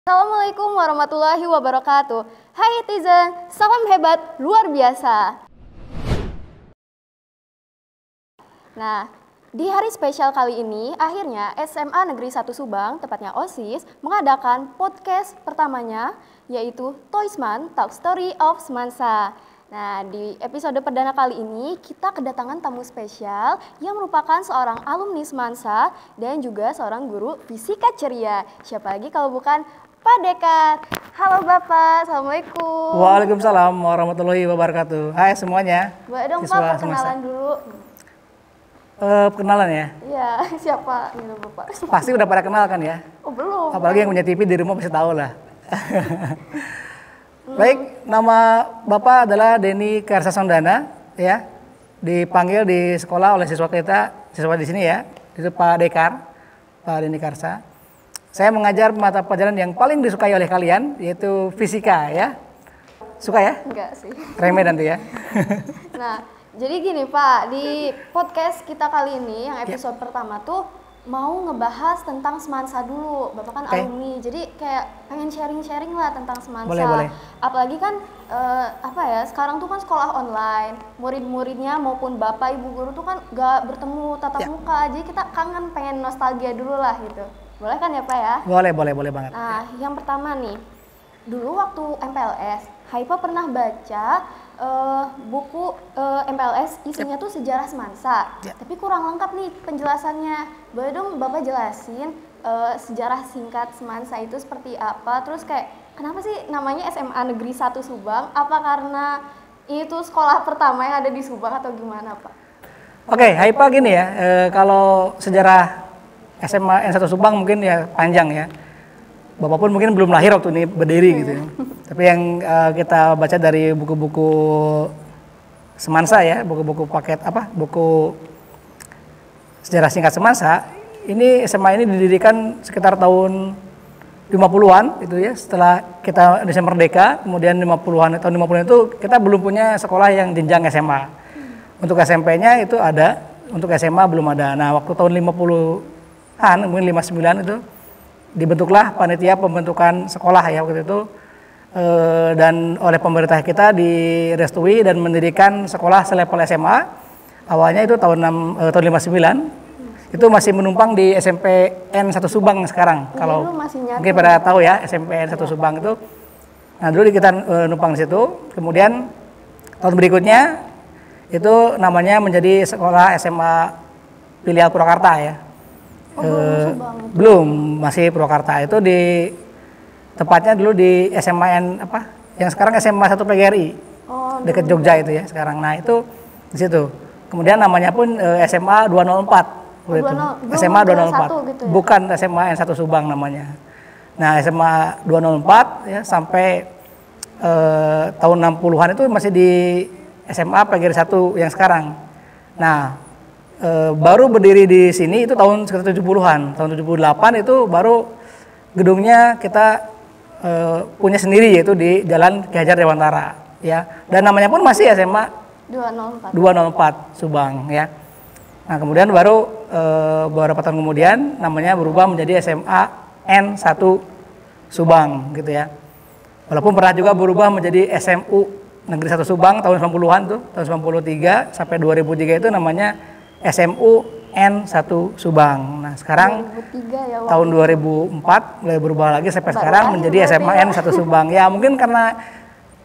Assalamualaikum warahmatullahi wabarakatuh. Hai netizen, salam hebat luar biasa. Nah, di hari spesial kali ini, akhirnya SMA Negeri 1 Subang, tepatnya OSIS, mengadakan podcast pertamanya, yaitu Toysman Talk Story of Semansa. Nah, di episode perdana kali ini, kita kedatangan tamu spesial yang merupakan seorang alumni Semansa dan juga seorang guru fisika ceria. Siapa lagi kalau bukan Pak Dekan. Halo Bapak, Assalamualaikum. Waalaikumsalam warahmatullahi wabarakatuh. Hai semuanya. Boleh dong Siswa Pak, perkenalan dulu. Perkenalan ya? Iya, siapa gitu Bapak? Pasti udah pada kenal kan ya? Oh belum. Apalagi yang punya TV di rumah pasti tahu lah. Baik, nama Bapak adalah Denny Karsa Sondana, ya. Dipanggil di sekolah oleh siswa di sini ya. Itu Pak Dekar, Pak Denny Karsa. Saya mengajar mata pelajaran yang paling disukai oleh kalian, yaitu fisika ya. Suka ya? Enggak sih. Remeh nanti ya. Nah, jadi gini Pak, di podcast kita kali ini yang episode pertama tuh mau ngebahas tentang Semansa dulu. Bapak kan alumni, jadi kayak pengen sharing-sharing lah tentang Semansa. Boleh. Apalagi kan sekarang tuh kan sekolah online, murid-muridnya maupun bapak ibu guru tuh kan gak bertemu tatap muka, jadi kita kangen pengen nostalgia dulu lah gitu. Boleh kan ya Pak ya? Boleh banget. Nah, yang pertama nih, dulu waktu MPLS, Haifa pernah baca buku MPLS isinya tuh sejarah Semansa, tapi kurang lengkap nih penjelasannya. Boleh dong Bapak jelasin sejarah singkat Semansa itu seperti apa? Terus kayak kenapa sih namanya SMA Negeri 1 Subang? Apa karena itu sekolah pertama yang ada di Subang atau gimana Pak? Oke, Haifa gini ya, kalau sejarah SMA N1 Subang mungkin ya panjang ya. Bapak pun mungkin belum lahir waktu ini berdiri gitu ya. Tapi yang kita baca dari buku-buku Semansa ya, buku-buku buku sejarah singkat Semansa, ini SMA ini didirikan sekitar tahun 50-an itu ya, setelah kita Indonesia merdeka, kemudian tahun 50-an itu kita belum punya sekolah yang jenjang SMA. Untuk SMP-nya itu ada, untuk SMA belum ada. Nah, waktu tahun 50-an, mungkin 59 itu dibentuklah panitia pembentukan sekolah ya waktu itu, dan oleh pemerintah kita direstui dan mendirikan sekolah selevel SMA. Awalnya itu tahun 59 itu masih menumpang di SMP N1 Subang sekarang. Kalau mungkin pada tahu ya SMP N1 Subang itu. Nah dulu kita numpang di situ. Kemudian tahun berikutnya itu namanya menjadi sekolah SMA filial Purwakarta ya. Belum, masih Purwakarta. Itu di tepatnya dulu di SMA yang sekarang SMA 1 PGRI, dekat Jogja itu ya sekarang. Nah itu di situ. Kemudian namanya pun SMA 204. SMA 204, gitu ya? Bukan SMA N1 Subang namanya. Nah SMA 204 ya sampai tahun 60-an itu masih di SMA PGRI 1 yang sekarang. Nah baru berdiri di sini itu tahun sekitar 70-an. Tahun 78 itu baru gedungnya kita punya sendiri, yaitu di Jalan Ki Hajar Dewantara ya. Dan namanya pun masih SMA 204 Subang ya. Nah, kemudian baru beberapa tahun kemudian namanya berubah menjadi SMA N1 Subang gitu ya. Walaupun pernah juga berubah menjadi SMU Negeri 1 Subang tahun 90-an tuh, tahun 93 sampai 2003 itu namanya SMU N1 Subang. Nah sekarang 2003 ya, tahun 2004 mulai berubah lagi sampai sekarang menjadi SMA N1 Subang. Ya mungkin karena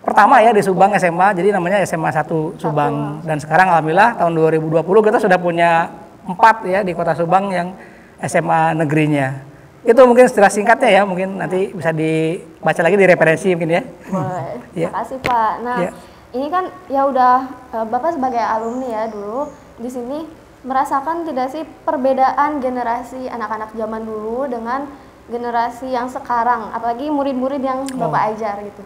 pertama ya di Subang SMA, jadi namanya SMA 1 Subang. Dan sekarang alhamdulillah tahun 2020 kita sudah punya 4 ya di kota Subang yang SMA negerinya. Itu mungkin secara singkatnya ya, mungkin nanti bisa dibaca lagi di referensi mungkin ya. Boleh, terima kasih Pak. Nah ini kan ya udah Bapak sebagai alumni ya dulu di sini, merasakan tidak sih perbedaan generasi anak-anak zaman dulu dengan generasi yang sekarang, apalagi murid-murid yang Bapak ajar gitu?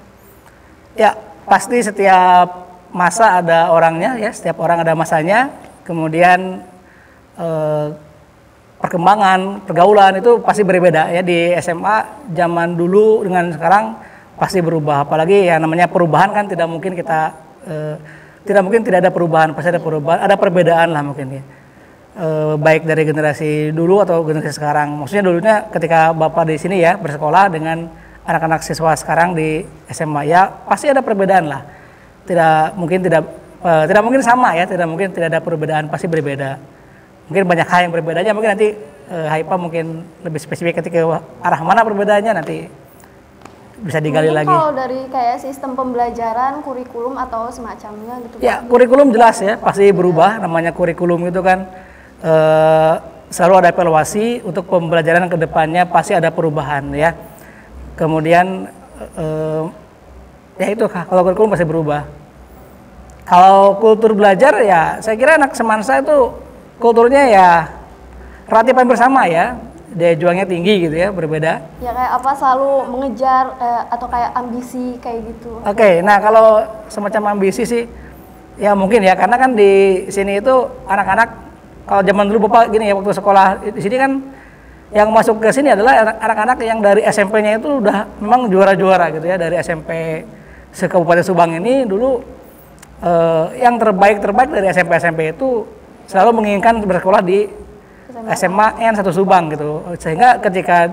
Ya, pasti setiap masa ada orangnya ya, setiap orang ada masanya. Kemudian perkembangan, pergaulan itu pasti berbeda ya di SMA zaman dulu dengan sekarang pasti berubah. Apalagi ya namanya perubahan kan tidak mungkin tidak ada perubahan, pasti ada perubahan, ada perbedaan lah mungkin ya. Baik dari generasi dulu atau generasi sekarang. Maksudnya dulunya ketika Bapak di sini ya bersekolah dengan anak-anak siswa sekarang di SMA, ya pasti ada perbedaan lah. Tidak mungkin sama ya, tidak mungkin tidak ada perbedaan, pasti berbeda. Mungkin banyak hal yang berbedanya, mungkin nanti Haipa mungkin lebih spesifik ketika arah mana perbedaannya nanti bisa digali mungkin lagi. Kalau dari kayak sistem pembelajaran, kurikulum atau semacamnya gitu. Ya, kurikulum jelas ya, pasti berubah. Namanya kurikulum itu kan selalu ada evaluasi untuk pembelajaran ke depannya, pasti ada perubahan ya. Kemudian ya itu kalau kurikulum pasti berubah. Kalau kultur belajar ya saya kira anak Semansa itu kulturnya ya relatif hampir sama ya. Daya juangnya tinggi gitu ya, berbeda. Ya kayak apa selalu mengejar atau kayak ambisi kayak gitu. Oke, nah kalau semacam ambisi sih ya mungkin ya, karena kan di sini itu anak-anak kalau zaman dulu Bapak gini ya, waktu sekolah di sini kan yang masuk ke sini adalah anak-anak yang dari SMP-nya itu udah memang juara-juara gitu ya, dari SMP se-Kabupaten Subang ini dulu yang terbaik dari SMP itu selalu menginginkan bersekolah di SMA N 1 Subang gitu. Sehingga ketika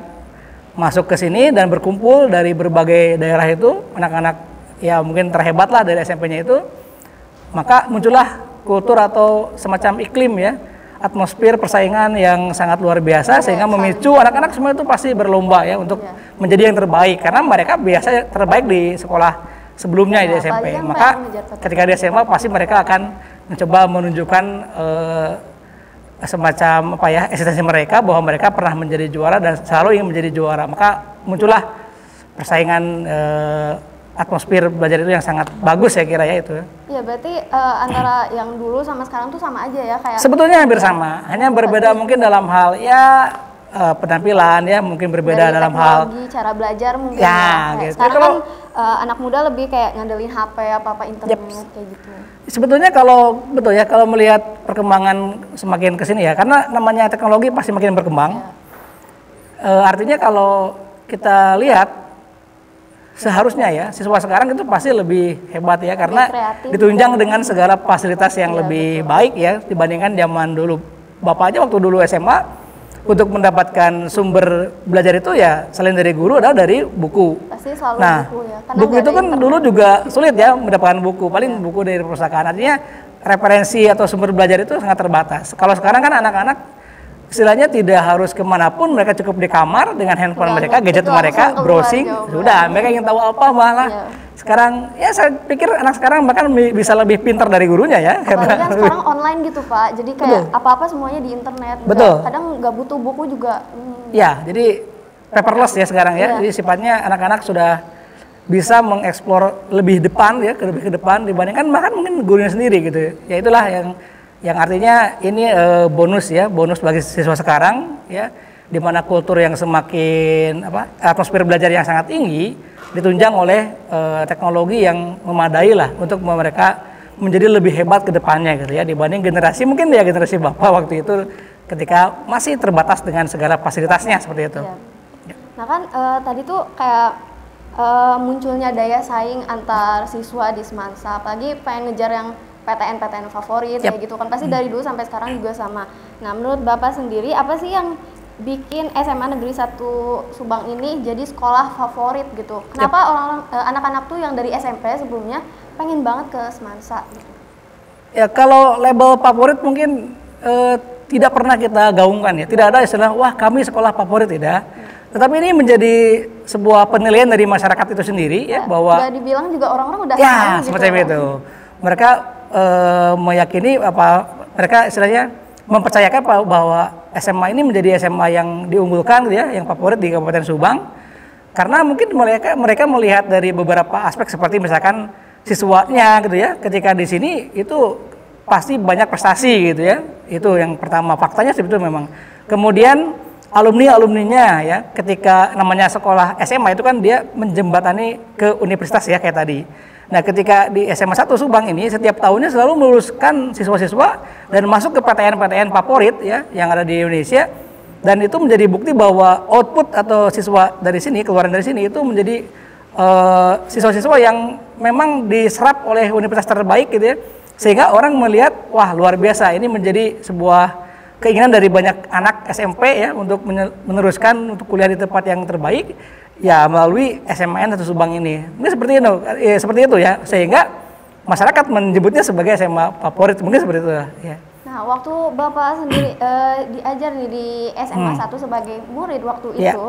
masuk ke sini dan berkumpul dari berbagai daerah itu, anak-anak ya mungkin terhebat lah dari SMP-nya itu, maka muncullah kultur atau semacam iklim ya, atmosfer persaingan yang sangat luar biasa, sehingga memicu anak-anak semua itu pasti berlomba ya untuk menjadi yang terbaik, karena mereka biasa terbaik di sekolah sebelumnya di SMP. Maka ketika di SMA pasti mereka akan mencoba menunjukkan semacam apa ya, eksistensi mereka bahwa mereka pernah menjadi juara dan selalu ingin menjadi juara. Maka muncullah persaingan atmosfer belajar itu yang sangat bagus saya kira ya itu. Iya, berarti antara yang dulu sama sekarang tuh sama aja ya kayak. Sebetulnya hampir sama, hanya berbeda mungkin dalam hal ya penampilan ya, mungkin berbeda dalam hal cara belajar mungkin ya. Gitu. Sekarang kan anak muda lebih kayak ngandelin HP apa internet kayak gitu. Sebetulnya kalau betul ya, kalau melihat perkembangan semakin kesini ya, karena namanya teknologi pasti makin berkembang. Artinya kalau kita lihat seharusnya ya siswa sekarang itu pasti lebih hebat ya, karena ditunjang dengan segala fasilitas yang lebih baik ya dibandingkan zaman dulu. Bapak aja waktu dulu SMA untuk mendapatkan sumber belajar itu ya selain dari guru adalah dari buku. Pasti selalu buku ya. Karena buku itu kan dulu juga sulit ya mendapatkan buku, paling buku dari perpustakaan. Artinya referensi atau sumber belajar itu sangat terbatas. Kalau sekarang kan anak-anak istilahnya tidak harus kemanapun, mereka cukup di kamar dengan handphone mereka, gadget mereka, browsing, sudah mereka ingin tahu apa malah. Sekarang ya saya pikir anak sekarang bahkan bisa lebih pintar dari gurunya ya. Apalagi kan sekarang online gitu Pak, jadi kayak apa-apa semuanya di internet. Betul. Kadang nggak butuh buku juga. Ya, jadi paperless ya sekarang ya. Jadi sifatnya anak-anak sudah bisa mengeksplor lebih depan ya, lebih ke depan dibandingkan bahkan mungkin gurunya sendiri gitu. Ya itulah yang artinya ini bonus ya, bonus bagi siswa sekarang ya, di mana kultur yang semakin atmosfer belajar yang sangat tinggi ditunjang oleh teknologi yang memadai lah untuk mereka menjadi lebih hebat ke depannya gitu ya, dibanding generasi mungkin ya generasi Bapak waktu itu ketika masih terbatas dengan segala fasilitasnya seperti itu. Ya. Nah kan tadi tuh kayak munculnya daya saing antar siswa di Semansa, apalagi pengen ngejar yang PTN favorit kayak gitu kan, pasti dari dulu sampai sekarang juga sama. Nah menurut Bapak sendiri apa sih yang bikin SMA Negeri 1 Subang ini jadi sekolah favorit gitu? Kenapa orang anak-anak tuh yang dari SMP sebelumnya pengen banget ke Semansa gitu? Ya kalau label favorit mungkin tidak pernah kita gaungkan ya, tidak ada istilah wah kami sekolah favorit, tidak. Tetapi ini menjadi sebuah penilaian dari masyarakat itu sendiri ya, bahwa udah dibilang juga orang-orang udah ya semacam gitu. Itu mereka meyakini mereka istilahnya mempercayakan bahwa SMA ini menjadi SMA yang diunggulkan gitu ya, yang favorit di Kabupaten Subang, karena mungkin mereka melihat dari beberapa aspek seperti misalkan siswanya gitu ya, ketika di sini itu pasti banyak prestasi gitu ya, itu yang pertama, faktanya sebetulnya memang. Kemudian alumninya ya, ketika namanya sekolah SMA itu kan dia menjembatani ke universitas ya kayak tadi. Nah ketika di SMA 1 Subang ini setiap tahunnya selalu meluluskan siswa-siswa dan masuk ke PTN favorit ya yang ada di Indonesia, dan itu menjadi bukti bahwa output atau siswa dari sini, keluaran dari sini itu menjadi siswa-siswa yang memang diserap oleh universitas terbaik gitu ya, sehingga orang melihat wah luar biasa, ini menjadi sebuah keinginan dari banyak anak SMP ya untuk meneruskan untuk kuliah di tempat yang terbaik. ya melalui SMAN 1 Subang ini. Mungkin seperti itu ya, sehingga masyarakat menyebutnya sebagai SMA favorit, mungkin seperti itu ya. Nah, waktu Bapak sendiri diajar nih di SMA 1 sebagai murid waktu itu,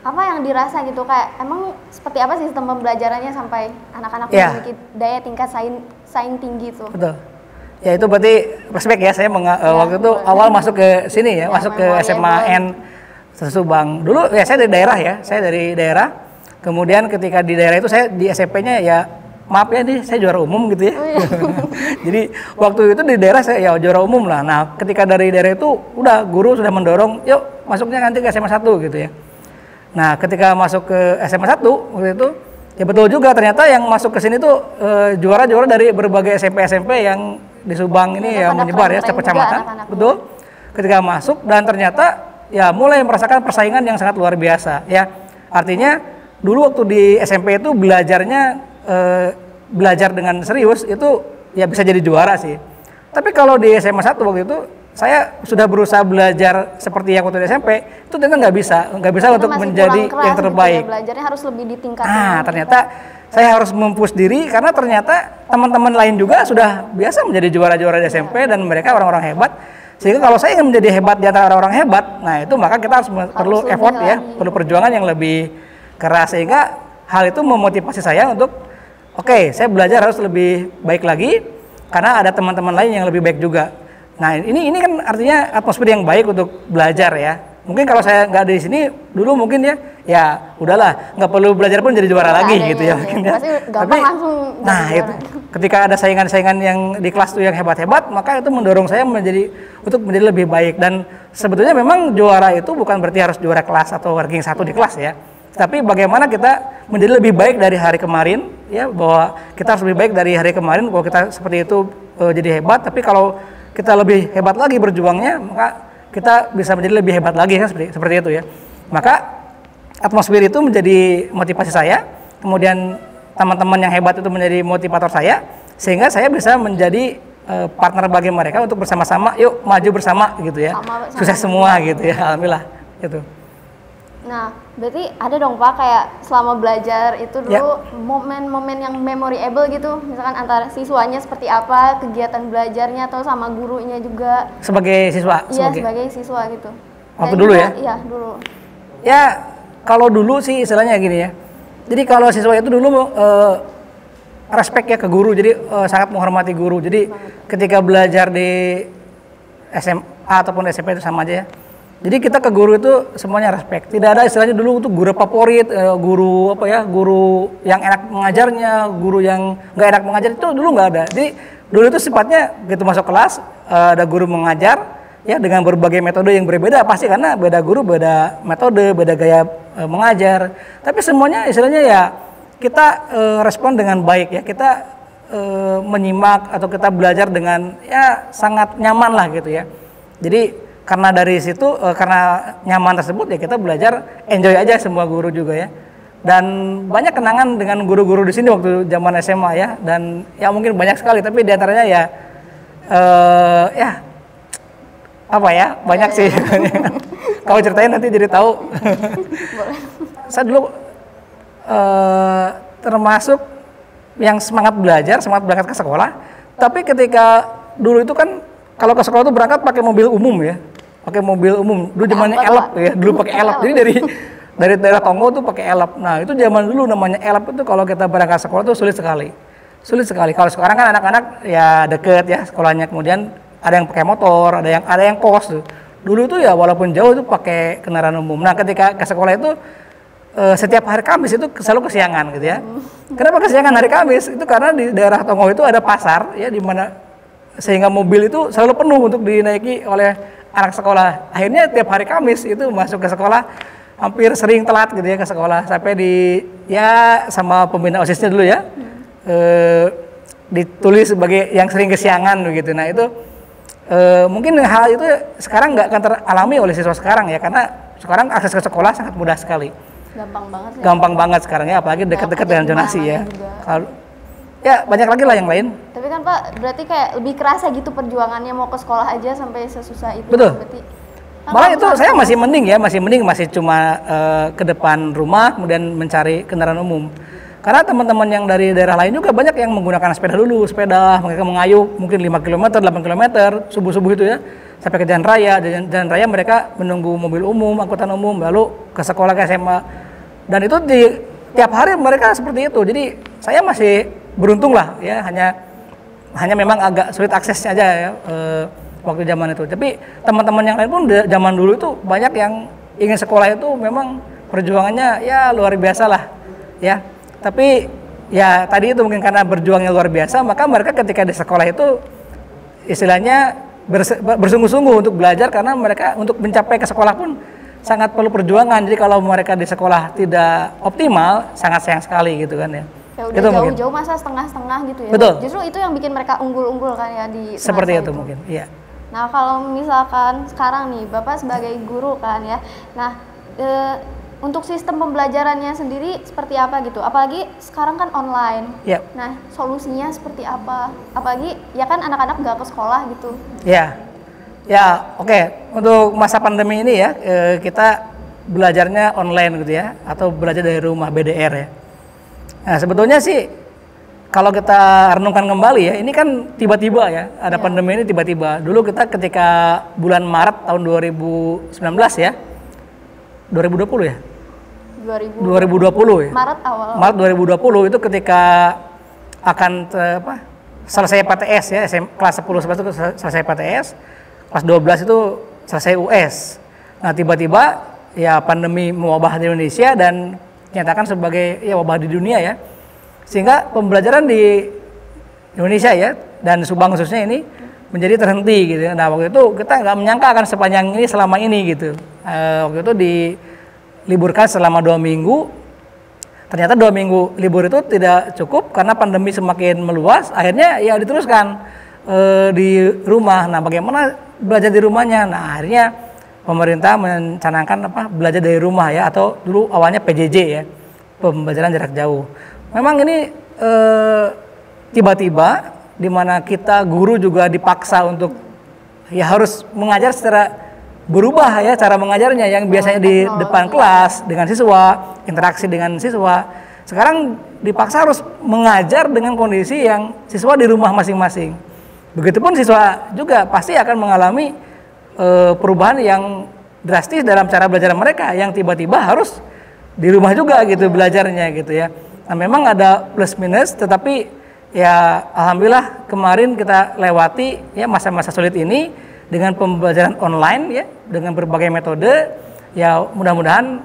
apa yang dirasa gitu, kayak emang seperti apa sistem pembelajarannya sampai anak-anak memiliki daya tingkat saing tinggi itu? Betul. Ya itu berarti respect ya, saya waktu itu awal masuk ke sini ya, masuk ke SMAN 1 Subang. Dulu ya saya dari daerah, kemudian ketika di daerah itu saya di SMP-nya ya, maaf ya nih, saya juara umum gitu ya. Jadi waktu itu di daerah saya ya juara umum lah. Nah ketika dari daerah itu udah guru sudah mendorong, yuk masuknya nanti ke SMA 1 gitu ya. Nah ketika masuk ke SMA 1 waktu itu, ya betul juga ternyata yang masuk ke sini tuh juara-juara dari berbagai SMP yang di Subang ini ya menyebar ya setiap kecamatan. Betul. Ketika masuk dan ternyata ya mulai merasakan persaingan yang sangat luar biasa ya. Artinya dulu waktu di SMP itu belajar dengan serius itu ya bisa jadi juara sih. Tapi kalau di SMA 1 waktu itu saya sudah berusaha belajar seperti yang waktu di SMP, itu ternyata nggak bisa untuk menjadi yang terbaik. Gitu ya, belajarnya harus lebih ditingkatkan. Nah, ternyata saya harus mempush diri karena ternyata teman-teman lain juga sudah biasa menjadi juara-juara di SMP dan mereka orang-orang hebat. Sehingga kalau saya ingin menjadi hebat di antara orang-orang hebat, nah itu maka kita harus perlu effort ya, perlu perjuangan yang lebih keras, sehingga hal itu memotivasi saya untuk oke, saya belajar harus lebih baik lagi karena ada teman-teman lain yang lebih baik juga. Nah, ini kan artinya atmosfer yang baik untuk belajar ya. Mungkin kalau saya nggak ada di sini dulu mungkin ya udahlah, nggak perlu belajar pun jadi juara lagi gitu ya. Mungkin ya. Tapi nah itu ketika ada saingan-saingan yang di kelas tuh yang hebat-hebat, maka itu mendorong saya untuk menjadi lebih baik. Dan sebetulnya memang juara itu bukan berarti harus juara kelas atau ranking 1 di kelas ya. Tapi bagaimana kita menjadi lebih baik dari hari kemarin ya, bahwa kita harus lebih baik dari hari kemarin, bahwa kita seperti itu jadi hebat. Tapi kalau kita lebih hebat lagi berjuangnya, maka kita bisa menjadi lebih hebat lagi kan, seperti itu ya. Maka atmosfer itu menjadi motivasi saya, kemudian teman-teman yang hebat itu menjadi motivator saya, sehingga saya bisa menjadi partner bagi mereka untuk bersama-sama, yuk maju bersama gitu ya. Sukses semua gitu ya, alhamdulillah gitu. Nah, berarti ada dong Pak kayak selama belajar itu dulu momen-momen yang memorable gitu, misalkan antara siswanya seperti apa, kegiatan belajarnya atau sama gurunya juga. Sebagai siswa? Iya, sebagai siswa gitu. Waktu dulu ya? Iya, dulu. Ya, kalau dulu sih istilahnya gini ya. Jadi kalau siswa itu dulu respect ya ke guru, jadi sangat menghormati guru. Jadi ketika belajar di SMA ataupun SMP itu sama aja ya. Jadi kita ke guru itu semuanya respect. Tidak ada istilahnya dulu tuh guru favorit, guru yang enak mengajarnya, guru yang nggak enak mengajar, itu dulu nggak ada. Jadi dulu itu sifatnya gitu masuk kelas ada guru mengajar ya dengan berbagai metode yang berbeda pasti, karena beda guru, beda metode, beda gaya mengajar. Tapi semuanya istilahnya ya kita respon dengan baik ya, kita menyimak atau kita belajar dengan ya sangat nyaman lah gitu ya. Jadi karena dari situ, karena nyaman tersebut ya kita belajar enjoy aja semua guru juga ya. Dan banyak kenangan dengan guru-guru di sini waktu zaman SMA ya. Dan ya mungkin banyak sekali, tapi diantaranya banyak sih. Kalau ceritain nanti jadi tahu. Saya dulu termasuk yang semangat belajar, semangat berangkat ke sekolah. Tapi ketika dulu itu kan kalau ke sekolah itu berangkat pakai mobil umum ya. Pakai mobil umum, dulu zamannya elep ya, dulu pakai elep. Jadi dari daerah Tonggo tuh pakai elep. Nah itu zaman dulu namanya elep itu kalau kita berangkat sekolah tuh sulit sekali. Kalau sekarang kan anak-anak ya deket ya sekolahnya, kemudian ada yang pakai motor, ada yang kos tuh. Dulu tuh ya walaupun jauh itu pakai kendaraan umum. Nah ketika ke sekolah itu setiap hari Kamis itu selalu kesiangan gitu ya. Kenapa kesiangan hari Kamis? Itu karena di daerah Tonggo itu ada pasar ya, di mana sehingga mobil itu selalu penuh untuk dinaiki oleh anak sekolah. Akhirnya tiap hari Kamis itu masuk ke sekolah hampir sering telat gitu ya ke sekolah, sampai sama pembina OSISnya dulu ya ditulis sebagai yang sering kesiangan begitu. Nah itu mungkin hal itu sekarang nggak akan teralami oleh siswa sekarang ya, karena sekarang akses ke sekolah sangat mudah sekali. Gampang banget sekarang ya, apalagi dekat-dekat dengan zonasi ya. Ya banyak lagi lah yang lain. Tapi kan Pak, berarti kayak lebih kerasa gitu perjuangannya mau ke sekolah aja sampai sesusah itu. Betul. Berarti Malah itu saya masih mending masih cuma ke depan rumah kemudian mencari kendaraan umum. Karena teman-teman yang dari daerah lain juga banyak yang menggunakan sepeda, mereka mengayuh mungkin 5 km, 8 km subuh-subuh itu ya, sampai ke jalan raya. Jalan raya mereka menunggu mobil umum, angkutan umum, lalu ke sekolah, ke SMA. Dan itu tiap hari mereka seperti itu. Jadi saya masih beruntung lah ya, hanya memang agak sulit aksesnya aja ya waktu zaman itu. Tapi teman-teman yang lain pun zaman dulu itu banyak yang ingin sekolah itu memang perjuangannya ya luar biasa lah ya. Tapi ya tadi itu mungkin karena berjuangnya luar biasa, maka mereka ketika di sekolah itu istilahnya bersungguh-sungguh untuk belajar, karena mereka untuk mencapai ke sekolah pun sangat perlu perjuangan. Jadi kalau mereka di sekolah tidak optimal, sangat sayang sekali gitu kan ya. Ya udah jauh-jauh masa setengah-setengah gitu ya. Betul. Justru itu yang bikin mereka unggul-unggul kan ya di seperti itu mungkin, iya. Nah kalau misalkan sekarang nih Bapak sebagai guru kan ya, nah untuk sistem pembelajarannya sendiri seperti apa gitu? Apalagi sekarang kan online. Yep. Nah, solusinya seperti apa? Apalagi ya kan anak-anak nggak ke sekolah gitu. Ya, oke. Untuk masa pandemi ini ya, kita belajarnya online gitu ya, atau belajar dari rumah, BDR ya. Nah, sebetulnya sih kalau kita renungkan kembali ya, ini kan tiba-tiba ya, ada pandemi ini tiba-tiba. Dulu kita ketika bulan Maret tahun 2019 ya, 2020 ya? 2020 ya? Maret awal. Maret 2020 itu ketika akan selesai PTS ya, kelas 10 itu selesai PTS, kelas 12 itu selesai US. Nah tiba-tiba ya pandemi mewabah di Indonesia dan dinyatakan sebagai ya wabah di dunia ya. Sehingga pembelajaran di Indonesia ya, dan Subang khususnya ini menjadi terhenti gitu. Nah waktu itu kita nggak menyangka akan sepanjang ini selama ini gitu. Waktu itu diliburkan selama 2 minggu. Ternyata 2 minggu libur itu tidak cukup karena pandemi semakin meluas. Akhirnya ya diteruskan di rumah. Nah bagaimana belajar di rumahnya? Nah akhirnya pemerintah mencanangkan belajar dari rumah ya, atau dulu awalnya PJJ ya, pembelajaran jarak jauh. Memang ini tiba-tiba di mana kita guru juga dipaksa untuk ya harus mengajar secara berubah ya, cara mengajarnya yang biasanya di depan kelas dengan siswa, interaksi dengan siswa, sekarang dipaksa harus mengajar dengan kondisi yang siswa di rumah masing-masing. Begitupun siswa juga pasti akan mengalami perubahan yang drastis dalam cara belajar mereka, yang tiba-tiba harus di rumah juga gitu belajarnya gitu ya. Nah memang ada plus minus, tetapi ya alhamdulillah kemarin kita lewati ya masa-masa sulit ini dengan pembelajaran online ya, dengan berbagai metode, ya mudah-mudahan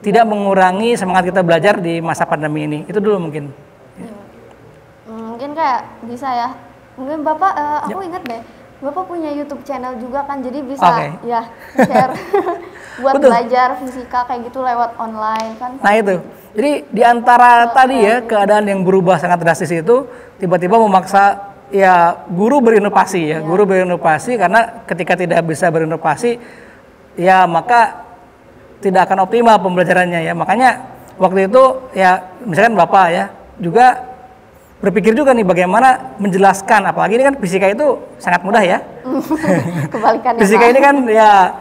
tidak mengurangi semangat kita belajar di masa pandemi ini. Itu dulu mungkin. Mungkin kayak bisa ya, mungkin Bapak aku ingat deh, Bapak punya YouTube channel juga kan, jadi bisa ya share buat belajar fisika kayak gitu lewat online kan. Nah itu, jadi di antara tadi ya keadaan yang berubah sangat drastis itu, tiba-tiba memaksa ya guru berinovasi ya, guru berinovasi, karena ketika tidak bisa berinovasi ya maka tidak akan optimal pembelajarannya ya. Makanya waktu itu ya misalkan Bapak ya juga berpikir juga nih bagaimana menjelaskan, apalagi ini kan fisika itu sangat mudah ya. Kebalikannya. Fisika ini kan ya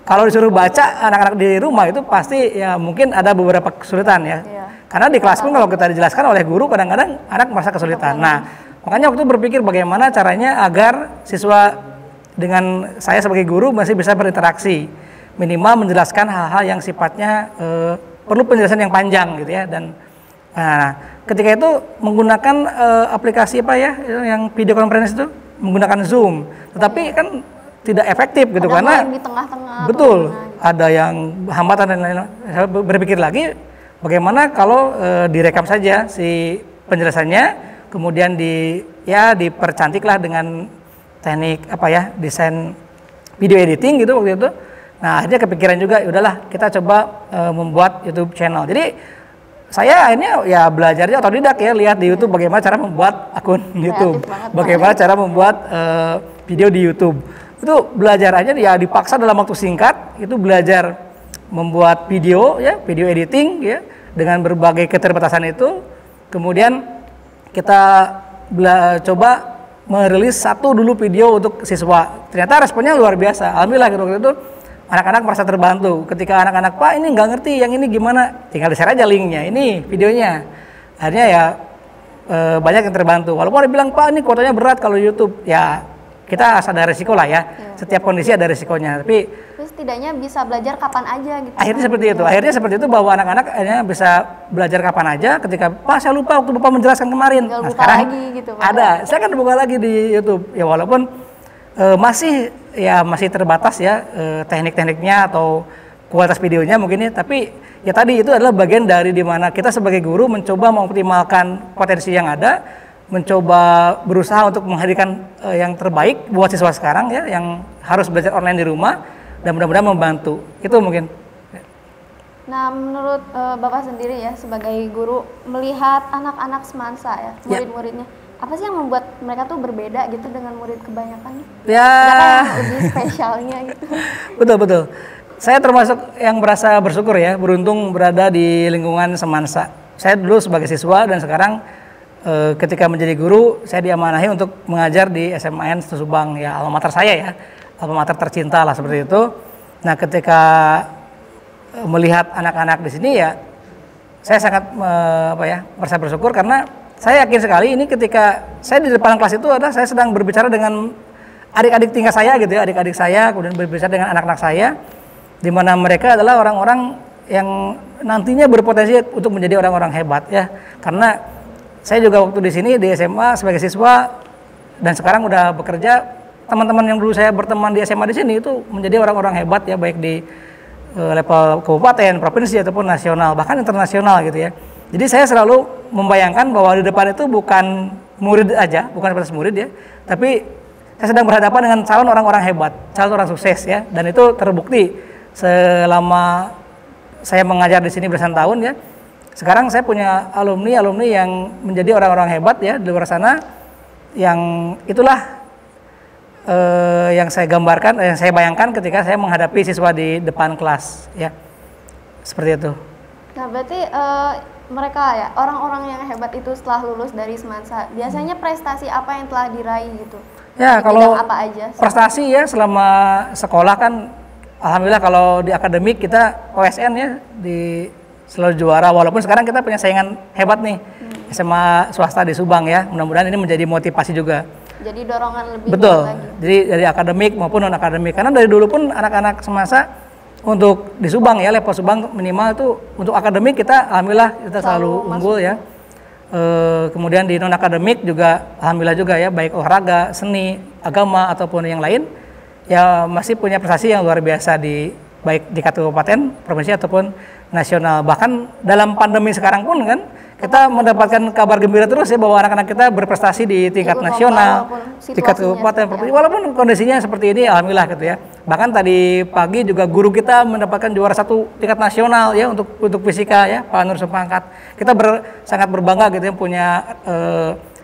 kalau disuruh baca anak-anak di rumah itu pasti ya mungkin ada beberapa kesulitan ya. Karena di kelas pun kalau kita dijelaskan oleh guru kadang-kadang anak merasa kesulitan. Nah, makanya waktu itu berpikir bagaimana caranya agar siswa dengan saya sebagai guru masih bisa berinteraksi, minimal menjelaskan hal-hal yang sifatnya perlu penjelasan yang panjang gitu ya. Dan nah, ketika itu menggunakan aplikasi yang video conference itu menggunakan Zoom, tetapi kan tidak efektif gitu, ada karena di tengah-tengah. Betul, ada yang hambatan dan lain-lain. Saya berpikir lagi bagaimana kalau direkam saja si penjelasannya, kemudian dipercantiklah dengan teknik desain video editing gitu waktu itu. Nah akhirnya kepikiran juga, udahlah kita coba membuat YouTube channel. Jadi saya akhirnya ya belajarnya otodidak ya, lihat di YouTube bagaimana cara membuat akun YouTube, bagaimana cara membuat video di YouTube. Itu belajar aja ya, dipaksa dalam waktu singkat itu belajar membuat video ya, video editing ya, dengan berbagai keterbatasan itu. Kemudian kita coba merilis satu dulu video untuk siswa. Ternyata responnya luar biasa. Alhamdulillah waktu itu anak-anak merasa terbantu. Ketika anak-anak, Pak ini nggak ngerti yang ini gimana, tinggal di-share aja linknya, ini videonya. Akhirnya ya banyak yang terbantu. Walaupun ada bilang, Pak ini kuotanya berat kalau YouTube, ya kita ada resiko lah ya. Setiap kondisi ada resikonya. Tapi setidaknya bisa belajar kapan aja gitu. Akhirnya seperti itu bahwa anak-anak akhirnya bisa belajar kapan aja. Ketika Pak saya lupa waktu Bapak menjelaskan kemarin. Nah, sekarang lagi gitu, Pak. Ada. Saya kan buka lagi di YouTube. Ya walaupun masih terbatas ya teknik-tekniknya atau kualitas videonya mungkin ya. Tapi ya tadi itu adalah bagian dari dimana kita sebagai guru mencoba mengoptimalkan potensi yang ada, mencoba berusaha untuk menghadirkan yang terbaik buat siswa sekarang ya yang harus belajar online di rumah dan mudah-mudahan membantu. Itu mungkin. Nah, menurut Bapak sendiri ya sebagai guru melihat anak-anak semansa ya, murid-muridnya, apa sih yang membuat mereka tuh berbeda gitu dengan murid kebanyakan? Ya. Ada yang lebih spesialnya gitu. Betul. Saya termasuk yang merasa bersyukur ya, beruntung berada di lingkungan semansa. Saya dulu sebagai siswa dan sekarang ketika menjadi guru, saya diamanahi untuk mengajar di SMAN Subang ya, alma mater saya ya, alma mater tercinta lah seperti itu. Nah, ketika melihat anak-anak di sini ya, saya sangat merasa bersyukur karena saya yakin sekali ini ketika saya di depan kelas itu adalah saya sedang berbicara dengan adik-adik tingkat saya gitu ya, adik-adik saya, kemudian berbicara dengan anak-anak saya, di mana mereka adalah orang-orang yang nantinya berpotensi untuk menjadi orang-orang hebat ya, karena saya juga waktu di sini di SMA sebagai siswa dan sekarang udah bekerja, teman-teman yang dulu saya berteman di SMA di sini itu menjadi orang-orang hebat ya, baik di level kabupaten, provinsi ataupun nasional, bahkan internasional gitu ya. Jadi saya selalu membayangkan bahwa di depan itu bukan murid aja, bukan sebatas murid ya, tapi saya sedang berhadapan dengan calon orang-orang hebat, calon orang sukses ya, dan itu terbukti selama saya mengajar di sini belasan tahun ya. Sekarang saya punya alumni yang menjadi orang-orang hebat ya di luar sana, yang itulah yang saya gambarkan, yang saya bayangkan ketika saya menghadapi siswa di depan kelas ya, seperti itu. Nah berarti mereka ya orang-orang yang hebat itu setelah lulus dari semansa biasanya prestasi apa yang telah diraih gitu? Ya kalau apa aja? Prestasi ya selama sekolah kan, alhamdulillah kalau di akademik kita OSN ya di selalu juara, walaupun sekarang kita punya saingan hebat nih SMA swasta di Subang ya, mudah-mudahan ini menjadi motivasi juga. Jadi dorongan lebih betul lagi. Jadi dari akademik maupun non akademik, karena dari dulu pun anak-anak semasa untuk di Subang ya, level Subang minimal itu untuk akademik kita alhamdulillah kita selalu unggul ya. Kemudian di non akademik juga alhamdulillah juga ya, baik olahraga, seni, agama ataupun yang lain ya masih punya prestasi yang luar biasa di baik di kabupaten, provinsi ataupun nasional. Bahkan dalam pandemi sekarang pun kan kita mendapatkan kabar gembira terus ya bahwa anak-anak kita berprestasi di tingkat nasional, tingkat kabupaten, provinsi. Walaupun kondisinya seperti ini alhamdulillah gitu ya. Bahkan tadi pagi juga guru kita mendapatkan juara 1 tingkat nasional ya untuk fisika ya, Pak Nur Sepangkat. Kita sangat berbangga gitu ya punya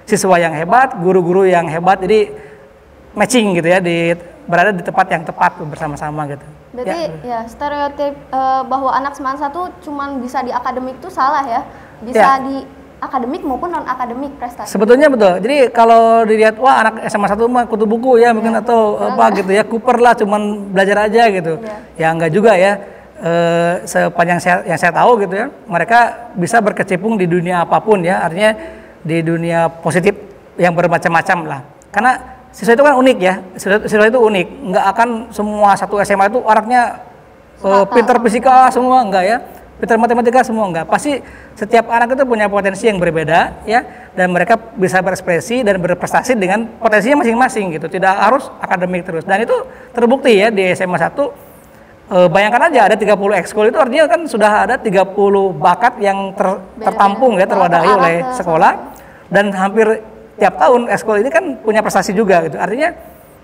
siswa yang hebat, guru-guru yang hebat. Jadi matching gitu ya, berada di tempat yang tepat bersama-sama gitu. Berarti ya stereotip bahwa anak semansa tuh cuman bisa di akademik tuh salah ya. Bisa di akademik maupun non akademik prestasi. Sebetulnya betul. Jadi kalau dilihat wah anak SMA 1 mah kutu buku ya mungkin atau apa gitu ya, Cooper lah cuman belajar aja gitu. Ya enggak juga ya. Sepanjang yang saya tahu gitu ya, mereka bisa berkecimpung di dunia apapun ya. Artinya di dunia positif yang bermacam-macam lah. Karena siswa itu kan unik ya. Siswa itu unik. Enggak akan semua satu SMA itu anaknya pintar fisika semua, enggak ya. Pintar matematika semua enggak. Pasti setiap anak itu punya potensi yang berbeda ya, dan mereka bisa berekspresi dan berprestasi dengan potensinya masing-masing gitu. Tidak harus akademik terus. Dan itu terbukti ya di SMA 1. Bayangkan aja ada 30 ekskul, itu artinya kan sudah ada 30 bakat yang tertampung ya, terwadahi oleh sekolah, dan hampir tiap tahun ekskul ini kan punya prestasi juga gitu. Artinya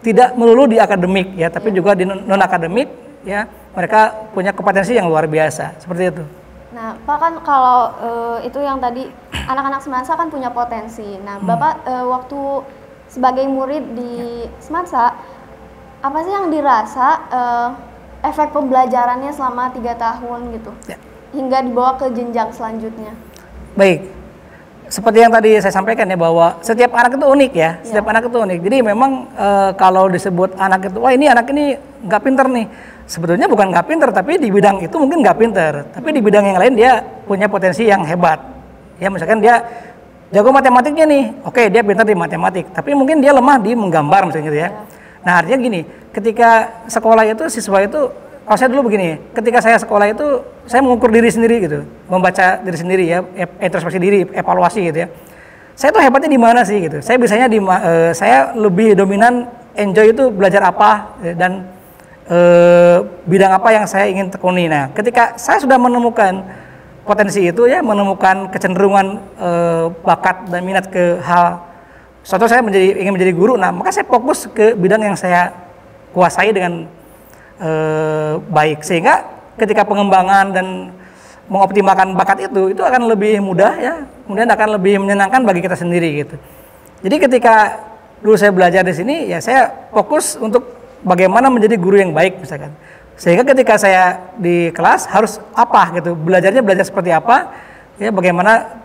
tidak melulu di akademik ya, tapi juga di non akademik ya, mereka punya kompetensi yang luar biasa seperti itu. Nah, Pak kan kalau itu yang tadi anak-anak semansa kan punya potensi. Nah, Bapak waktu sebagai murid di semansa, apa sih yang dirasa efek pembelajarannya selama 3 tahun gitu, hingga dibawa ke jenjang selanjutnya? Baik, seperti yang tadi saya sampaikan ya, bahwa setiap anak itu unik ya, setiap anak itu unik. Jadi memang kalau disebut anak itu, wah ini anak ini nggak pinter nih, sebetulnya bukan nggak pinter, tapi di bidang itu mungkin nggak pinter, tapi di bidang yang lain dia punya potensi yang hebat. Ya misalkan dia jago matematiknya nih, oke dia pintar di matematik, tapi mungkin dia lemah di menggambar misalnya gitu ya. Nah artinya gini, ketika sekolah itu siswa itu, kalau saya dulu begini, ketika saya sekolah itu saya mengukur diri sendiri gitu, membaca diri sendiri ya, introspeksi diri, evaluasi gitu ya. Saya tuh hebatnya di mana sih gitu? Saya bisanya saya lebih dominan enjoy itu belajar apa dan bidang apa yang saya ingin tekuni. Nah, ketika saya sudah menemukan potensi itu ya, menemukan kecenderungan bakat dan minat ke hal suatu, saya ingin menjadi guru. Nah, maka saya fokus ke bidang yang saya kuasai dengan baik, sehingga ketika pengembangan dan mengoptimalkan bakat itu akan lebih mudah ya, kemudian akan lebih menyenangkan bagi kita sendiri gitu. Jadi ketika dulu saya belajar di sini ya, saya fokus untuk bagaimana menjadi guru yang baik misalkan. Sehingga ketika saya di kelas harus apa gitu, belajar seperti apa ya, bagaimana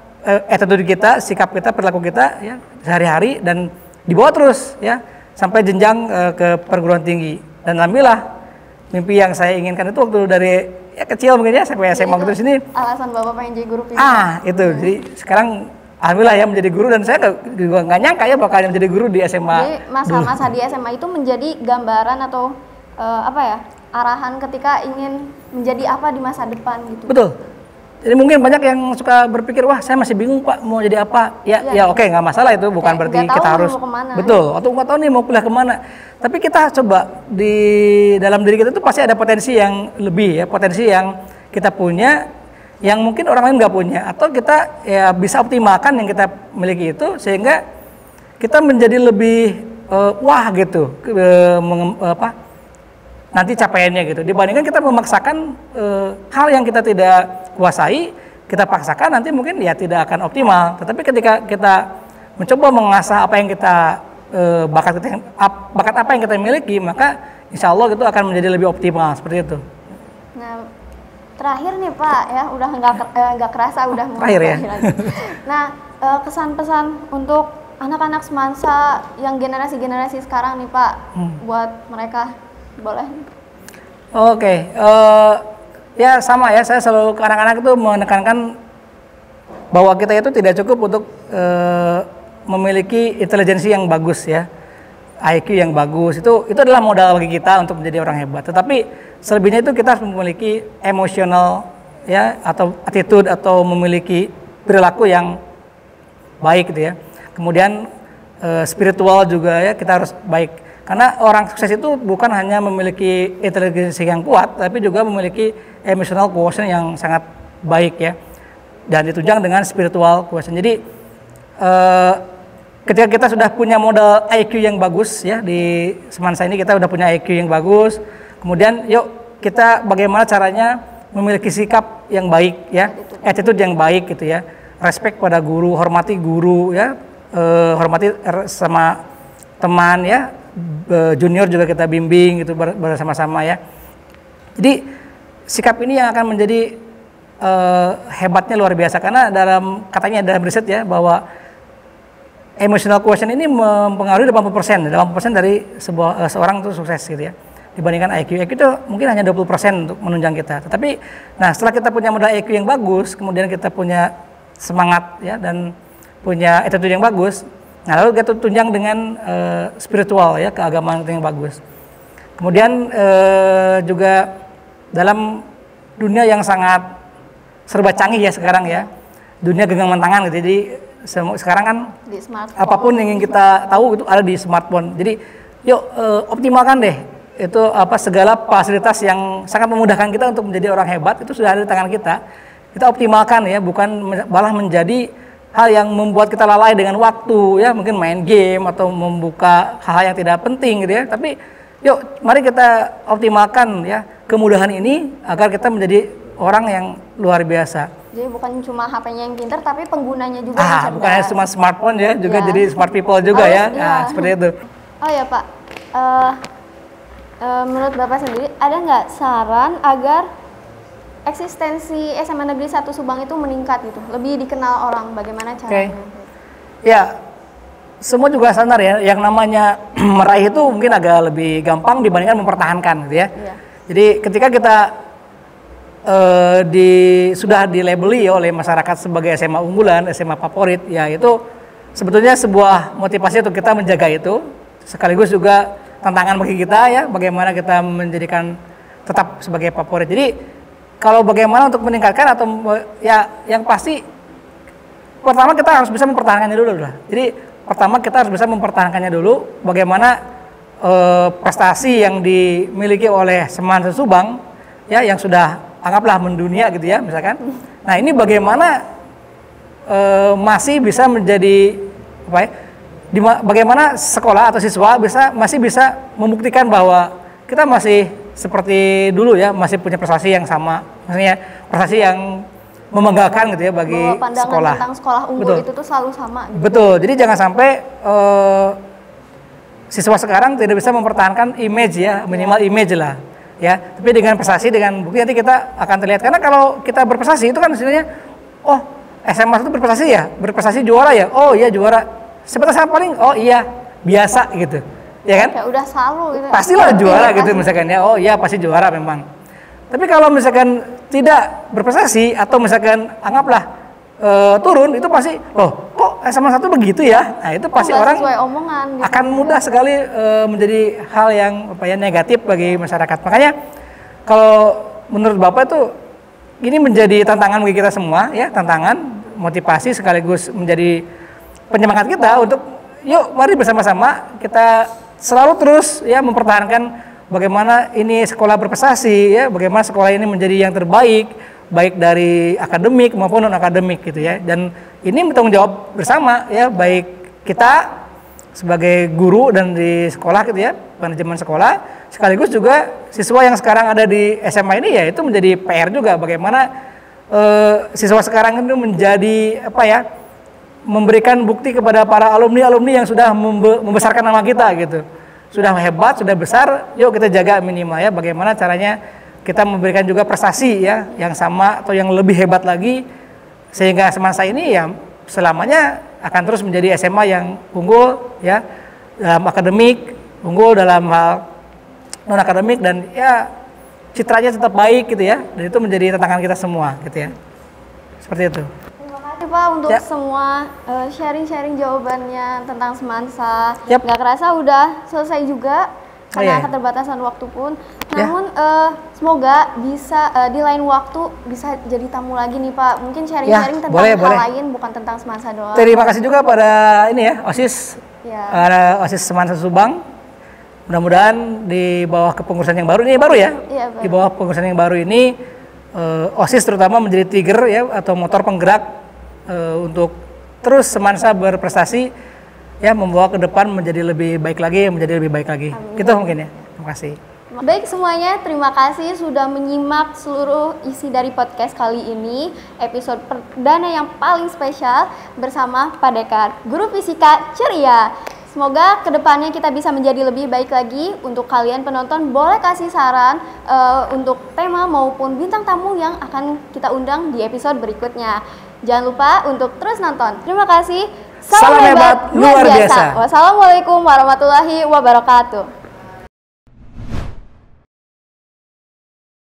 attitude kita, sikap kita, perilaku kita ya sehari-hari, dan dibawa terus ya sampai jenjang ke perguruan tinggi. Dan alhamdulillah mimpi yang saya inginkan itu waktu dari ya kecil mungkin ya sampai SMA gitu di sini. Alasan Bapak pengen jadi guru pintar. Itu. Jadi sekarang alhamdulillah ya menjadi guru, dan saya juga nggak nyangka ya bakal menjadi guru di SMA. Jadi masa-masa di SMA itu menjadi gambaran atau arahan ketika ingin menjadi apa di masa depan gitu. Betul. Jadi mungkin banyak yang suka berpikir, wah saya masih bingung Pak mau jadi apa. Ya oke, nggak masalah, itu bukan berarti kita harus betul atau nggak tahu nih mau kuliah kemana. Tapi kita coba di dalam diri kita itu pasti ada potensi yang lebih ya, potensi yang kita punya yang mungkin orang lain nggak punya, atau kita ya bisa optimalkan yang kita miliki itu sehingga kita menjadi lebih wah gitu nanti capaiannya gitu, dibandingkan kita memaksakan hal yang kita tidak kuasai, kita paksakan nanti mungkin ya tidak akan optimal. Tetapi ketika kita mencoba mengasah apa yang kita bakat apa yang kita miliki, maka insya Allah itu akan menjadi lebih optimal seperti itu. Nah, terakhir nih Pak ya, udah nggak kerasa udah mau terakhir ya. Lagi. Nah, kesan-pesan untuk anak-anak semasa yang generasi sekarang nih Pak, buat mereka. Boleh. Oke, ya sama ya, saya selalu ke anak-anak itu menekankan bahwa kita itu tidak cukup untuk memiliki intelijensi yang bagus ya, IQ yang bagus, itu adalah modal bagi kita untuk menjadi orang hebat. Tetapi selebihnya itu kita harus memiliki emosional ya, atau attitude, atau memiliki perilaku yang baik gitu ya. Kemudian spiritual juga ya, kita harus baik. Karena orang sukses itu bukan hanya memiliki intelijensi yang kuat, tapi juga memiliki emotional quotient yang sangat baik ya, dan ditunjang dengan spiritual quotient. Jadi ketika kita sudah punya modal IQ yang bagus ya, di Semansa ini kita sudah punya IQ yang bagus, kemudian yuk kita bagaimana caranya memiliki sikap yang baik ya, attitude yang baik gitu ya, respect pada guru, hormati guru ya, hormati sama teman ya, junior juga kita bimbing gitu bersama-sama ya. Jadi sikap ini yang akan menjadi hebatnya luar biasa, karena katanya dalam riset ya bahwa emotional quotient ini mempengaruhi 80% dari seorang itu sukses gitu ya, dibandingkan IQ. IQ itu mungkin hanya 20% untuk menunjang kita. Tetapi nah setelah kita punya modal IQ yang bagus, kemudian kita punya semangat ya dan punya attitude yang bagus, nah lalu kita tunjang dengan spiritual ya, keagamaan yang bagus. Kemudian juga dalam dunia yang sangat serba canggih ya sekarang ya, dunia genggaman tangan gitu. Jadi sekarang kan apapun yang ingin kita tahu itu ada di smartphone. Jadi yuk optimalkan deh itu segala fasilitas yang sangat memudahkan kita untuk menjadi orang hebat, itu sudah ada di tangan kita. Kita optimalkan ya, bukan malah menjadi hal yang membuat kita lalai dengan waktu ya, mungkin main game atau membuka hal yang tidak penting gitu ya. Tapi yuk mari kita optimalkan ya kemudahan ini agar kita menjadi orang yang luar biasa. Jadi bukan cuma HP-nya yang pintar, tapi penggunanya juga yang cerdas. Bukan hanya cuma smartphone ya, juga jadi smart people juga ya. Nah, seperti itu. Oh ya Pak, menurut Bapak sendiri ada nggak saran agar eksistensi SMA Negeri 1 Subang itu meningkat gitu, lebih dikenal orang, bagaimana caranya? Ya, semua juga sadar ya, yang namanya meraih itu mungkin agak lebih gampang dibandingkan mempertahankan gitu ya. Jadi ketika kita sudah dilabeli oleh masyarakat sebagai SMA unggulan, SMA favorit, ya itu sebetulnya sebuah motivasi untuk kita menjaga itu, sekaligus juga tantangan bagi kita ya, bagaimana kita menjadikan tetap sebagai favorit. Jadi kalau bagaimana untuk meningkatkan atau ya yang pasti pertama kita harus bisa mempertahankannya dulu lah. Jadi pertama kita harus bisa mempertahankannya dulu, bagaimana prestasi yang dimiliki oleh Semansa Subang ya yang sudah anggaplah mendunia gitu ya misalkan. Nah ini bagaimana masih bisa menjadi apa ya? Bagaimana sekolah atau siswa masih bisa membuktikan bahwa kita masih seperti dulu ya, masih punya prestasi yang sama, maksudnya prestasi yang membanggakan gitu ya bagi bahwa pandangan sekolah. tentang sekolah unggul Betul. itu tuh selalu sama. Gitu. Betul. Jadi jangan sampai siswa sekarang tidak bisa mempertahankan image ya, minimal image lah. Ya, tapi dengan prestasi, dengan bukti nanti kita akan terlihat. Karena kalau kita berprestasi itu kan istilahnya, oh SMA itu berprestasi juara ya, oh iya juara. Sebatas paling, oh iya biasa gitu, ya kan? Kayak udah selalu gitu. Pastilah juara gitu misalkan ya, oh iya pasti juara memang. Tapi kalau misalkan tidak berprestasi atau misalkan anggaplah turun, itu pasti, loh kok SMA 1 begitu ya? Nah itu pasti orang omongan, gitu. akan mudah sekali menjadi hal yang apa ya negatif bagi masyarakat. Makanya kalau menurut Bapak itu ini menjadi tantangan bagi kita semua ya, tantangan, motivasi sekaligus menjadi penyemangat kita untuk yuk mari bersama-sama kita selalu terus ya mempertahankan bagaimana ini sekolah berprestasi ya, bagaimana sekolah ini menjadi yang terbaik baik dari akademik maupun non akademik gitu ya. Dan ini bertanggung jawab bersama ya, baik kita sebagai guru dan di sekolah gitu ya, manajemen sekolah, sekaligus juga siswa yang sekarang ada di SMA ini ya, itu menjadi PR juga bagaimana siswa sekarang itu menjadi apa ya, memberikan bukti kepada para alumni yang sudah membesarkan nama kita gitu. Sudah hebat, sudah besar, yuk kita jaga minimal ya, bagaimana caranya kita memberikan juga prestasi ya yang sama atau yang lebih hebat lagi, sehingga Semansa ini ya selamanya akan terus menjadi SMA yang unggul ya dalam akademik, unggul dalam hal non akademik, dan ya citranya tetap baik gitu ya, dan itu menjadi tantangan kita semua gitu ya, seperti itu. Terima kasih Pak untuk semua sharing-sharing jawabannya tentang Semansa. Yap. Nggak kerasa udah selesai juga karena keterbatasan waktu pun. Namun semoga bisa di lain waktu bisa jadi tamu lagi nih Pak. Mungkin sharing-sharing tentang hal lain, bukan tentang Semansa doang. Terima kasih juga pada ini ya OSIS, OSIS Semansa Subang. Mudah-mudahan di bawah kepengurusan yang baru ini di bawah kepengurusan yang baru ini OSIS terutama menjadi trigger ya atau motor penggerak untuk terus Semansa berprestasi ya, membawa ke depan menjadi lebih baik lagi, menjadi lebih baik lagi. Amin. Gitu mungkin ya. Terima kasih. Baik semuanya, terima kasih sudah menyimak seluruh isi dari podcast kali ini, episode perdana yang paling spesial bersama Pak Dekar, Guru Fisika Ceria. Semoga kedepannya kita bisa menjadi lebih baik lagi. Untuk kalian penonton boleh kasih saran untuk tema maupun bintang tamu yang akan kita undang di episode berikutnya. Jangan lupa untuk terus nonton. Terima kasih. Salam hebat luar biasa. Wassalamualaikum warahmatullahi wabarakatuh.